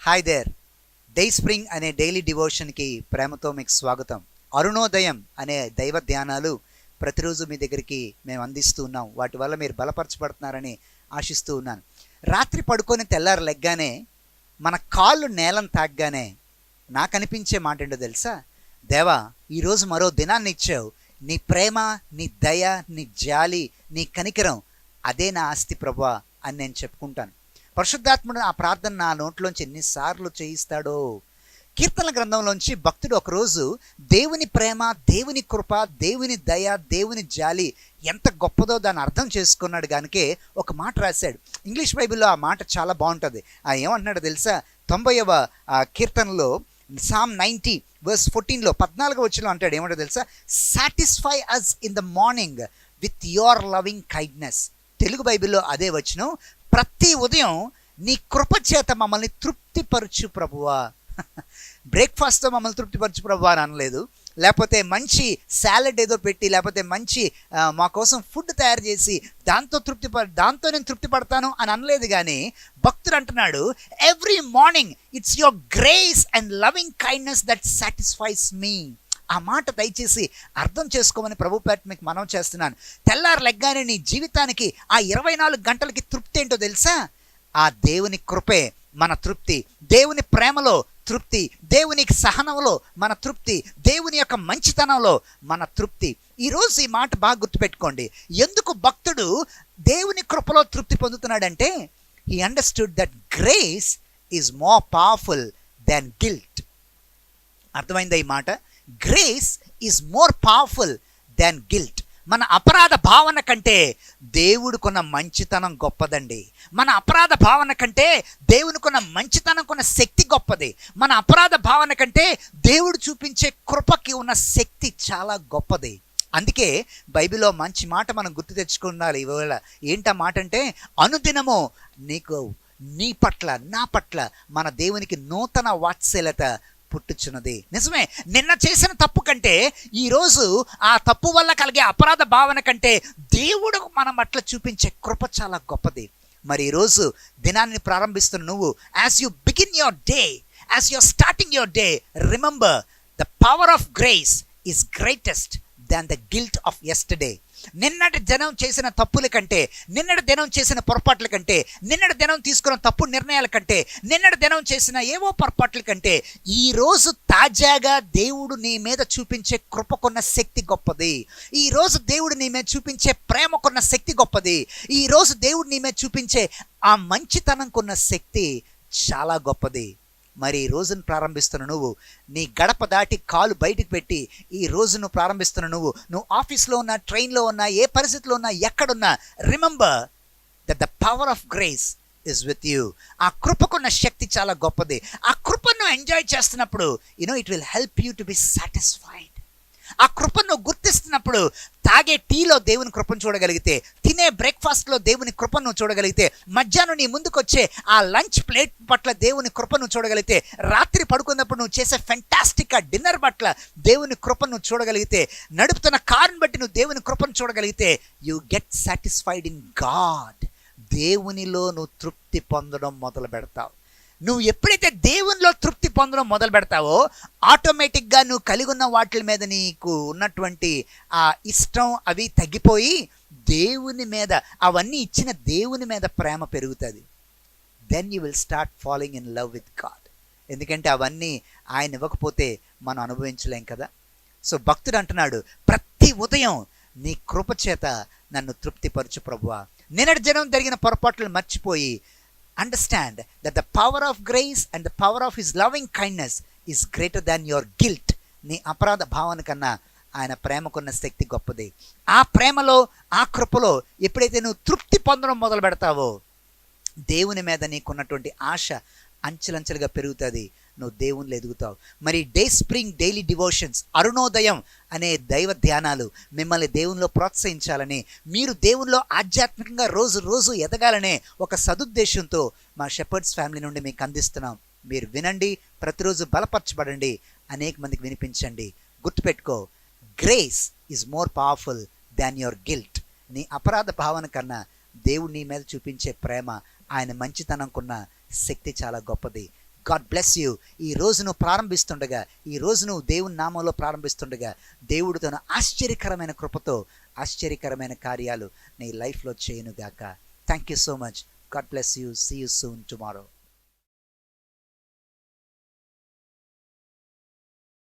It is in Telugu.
Hi there. డే స్ప్రింగ్ అనే డైలీ డివోషన్కి ప్రేమతో మీకు స్వాగతం. అరుణోదయం అనే దైవ ధ్యానాలు ప్రతిరోజు మీ దగ్గరికి మేము అందిస్తూ ఉన్నాం. వాటి వల్ల మీరు బలపరచబడుతున్నారని ఆశిస్తూ ఉన్నాను. రాత్రి పడుకొని తెల్లారు లెగ్గానే మన కాళ్ళు నేలను తాగ్గానే నాకు అనిపించే మాట ఏంటో తెలుసా? దేవా, ఈరోజు మరో దినాన్ని ఇచ్చావు. నీ ప్రేమ, నీ దయ, నీ జాలి, నీ కనికరం అదే నా ఆస్తి ప్రభువా అని నేను చెప్పుకుంటాను. పరిశుద్ధాత్ముడు ఆ ప్రార్థన నా నోట్లోంచి ఎన్నిసార్లు చేయిస్తాడో. కీర్తనల గ్రంథంలోంచి భక్తుడు ఒకరోజు దేవుని ప్రేమ, దేవుని కృప, దేవుని దయ, దేవుని జాలి ఎంత గొప్పదో దాన్ని అర్థం చేసుకున్నాడు. గానికే ఒక మాట రాశాడు. ఇంగ్లీష్ బైబిల్లో ఆ మాట చాలా బాగుంటుంది. ఏమంటున్నాడో తెలుసా? 90వ కీర్తనలో Psalm 90 verse 14లో 14వ వచనంలో అంటాడు. ఏమంటో తెలుసా? Satisfy us in the morning with your loving kindness. Telugu బైబిల్లో అదే వచనం, ప్రతి ఉదయం నీ కృప చేత మమ్మల్ని తృప్తిపరచు ప్రభువా. బ్రేక్ఫాస్ట్తో మమ్మల్ని తృప్తిపరచు ప్రభువా అని అనలేదు, లేకపోతే మంచి సాలడ్ ఏదో పెట్టి, లేకపోతే మంచి మా కోసం ఫుడ్ తయారు చేసి దాంతో నేను తృప్తి పడతాను అని అనలేదు. కానీ భక్తుడు అంటున్నాడు, every morning it's your grace and loving kindness that satisfies me. ఆ మాట దయచేసి అర్థం చేసుకోమని ప్రభు పేట మీకు మనవి చేస్తున్నాను. తెల్లారు లెగ్గానే నీ జీవితానికి ఆ 24 గంటలకి తృప్తి ఏంటో తెలుసా? ఆ దేవుని కృపే మన తృప్తి, దేవుని ప్రేమలో తృప్తి, దేవుని సహనంలో మన తృప్తి, దేవుని యొక్క మంచితనంలో మన తృప్తి. ఈరోజు ఈ మాట బాగా గుర్తుపెట్టుకోండి. ఎందుకు భక్తుడు దేవుని కృపలో తృప్తి పొందుతున్నాడంటే, he understood that grace is more powerful than guilt. అర్థమైందా ఈ మాట? Grace is more powerful than guilt. మన అపరాధ భావన కంటే దేవుడికున్న మంచితనం గొప్పదండి. మన అపరాధ భావన కంటే దేవునికున్న మంచితనం కొన్న శక్తి గొప్పది. మన అపరాధ భావన కంటే దేవుడు చూపించే కృపకి ఉన్న శక్తి చాలా గొప్పది. అందుకే బైబిల్లో మంచి మాట మనం గుర్తు తెచ్చుకోవాలి ఇవాళ. ఏంటా మాట అంటే, అనుదినము నీ పట్ల, నా పట్ల మన దేవునికి నూతన వాత్సల్యత పుట్టుచున్నది. నిజమే, నిన్న చేసిన తప్పు కంటే ఈరోజు ఆ తప్పు వల్ల కలిగే అపరాధ భావన కంటే దేవుడు మన పట్ల చూపించే కృప చాలా గొప్పది. మరి ఈరోజు దినాన్ని ప్రారంభిస్తున్న నువ్వు, as you begin your day, as you're starting your day, remember the power of grace is greatest than the guilt of yesterday. నిన్నటి దినం చేసిన తప్పుల కంటే, నిన్నటి దినం చేసిన పొరపాట్ల కంటే, నిన్నటి దినం తీసుకున్న తప్పు నిర్ణయాల కంటే, నిన్నటి దినం చేసిన ఏవో పొరపాట్ల కంటే ఈరోజు తాజాగా దేవుడు నీ మీద చూపించే కృపకున్న శక్తి గొప్పది. ఈరోజు దేవుడు నీ మీద చూపించే ప్రేమకున్న శక్తి గొప్పది. ఈరోజు దేవుడు నీ మీద చూపించే ఆ మంచితనంకున్న శక్తి చాలా గొప్పది. మరి ఈ రోజును ప్రారంభిస్తున్న నువ్వు, నీ గడప దాటి కాలు బయటికి పెట్టి ఈ రోజును ప్రారంభిస్తున్న నువ్వు ఆఫీస్లో ఉన్నా, ట్రైన్లో ఉన్నా, ఏ పరిస్థితిలో ఉన్నా, ఎక్కడున్నా, remember that the power of grace is with you. ఆ కృపకున్న శక్తి చాలా గొప్పది. ఆ కృపను ఎంజాయ్ చేస్తున్నప్పుడు it will help you to be satisfied. ఆ కృపను గుర్తిస్తున్నప్పుడు తాగే టీలో దేవుని కృపను చూడగలిగితే, తినే బ్రేక్ఫాస్ట్లో దేవుని కృపను చూడగలిగితే, మధ్యాహ్నం నీ ముందుకు వచ్చే ఆ లంచ్ ప్లేట్ పట్ల దేవుని కృపను చూడగలిగితే, రాత్రి పడుకున్నప్పుడు నువ్వు చేసే ఫెంటాస్టిక్ ఆ డిన్నర్ పట్ల దేవుని కృపను చూడగలిగితే, నడుపుతున్న కారుని బట్టి నువ్వు దేవుని కృపను చూడగలిగితే, you get satisfied in God. దేవునిలో నువ్వు తృప్తి పొందడం మొదలు పెడతావు. నువ్వు ఎప్పుడైతే దేవునిలో తృప్తి పొందడం మొదలు పెడతావో, ఆటోమేటిక్గా నువ్వు కలిగి ఉన్న వాటి మీద నీకు ఉన్నటువంటి ఆ ఇష్టం అవి తగ్గిపోయి దేవుని మీద, అవన్నీ ఇచ్చిన దేవుని మీద ప్రేమ పెరుగుతుంది. Then you will start falling in love with God. ఎందుకంటే అవన్నీ ఆయన ఇవ్వకపోతే మనం అనుభవించలేం కదా. సో భక్తుడు అంటున్నాడు, ప్రతి ఉదయం నీ కృప చేత నన్ను తృప్తిపరచు ప్రభువా. నిన్నటి దినం జరిగిన పొరపాట్లు మర్చిపోయి, understand that the power of grace and the power of his loving kindness is greater than your guilt. నీ అపరాధ భావన కన్నా ఆయన ప్రేమకున్న శక్తి గొప్పది. ఆ ప్రేమలో, ఆ కృపలో ఎప్పుడైతే నువ్వు తృప్తి పొందడం మొదలు పెడతావో, దేవుని మీద నీకున్నటువంటి ఆశ అంచెలంచెలుగా పెరుగుతుంది. నువ్వు దేవునిలో ఎదుగుతావు. మరి డే స్ప్రింగ్ డైలీ డివోషన్స్, అరుణోదయం అనే దైవ ధ్యానాలు మిమ్మల్ని దేవునిలో ప్రోత్సహించాలని, మీరు దేవునిలో ఆధ్యాత్మికంగా రోజు ఎదగాలనే ఒక సదుద్దేశంతో మా షెపర్డ్స్ ఫ్యామిలీ నుండి మీకు అందిస్తున్నాం. మీరు వినండి, ప్రతిరోజు బలపరచబడండి, అనేక మందికి వినిపించండి. గుర్తుపెట్టుకో, grace is more powerful than your guilt. నీ అపరాధ భావన కన్నా దేవుడు నీ మీద చూపించే ప్రేమ, ఆయన మంచితనంకున్న శక్తి చాలా గొప్పది. God bless you. ఈ రోజు నువ్వు ప్రారంభిస్తుండగా, ఈ రోజు నువ్వు దేవుని నామంలో ప్రారంభిస్తుండగా దేవుడు తన ఆశ్చర్యకరమైన కృపతో ఆశ్చర్యకరమైన కార్యాలు నీ లైఫ్లో చేయనుగాక. Thank you so much. God bless you. See you soon tomorrow.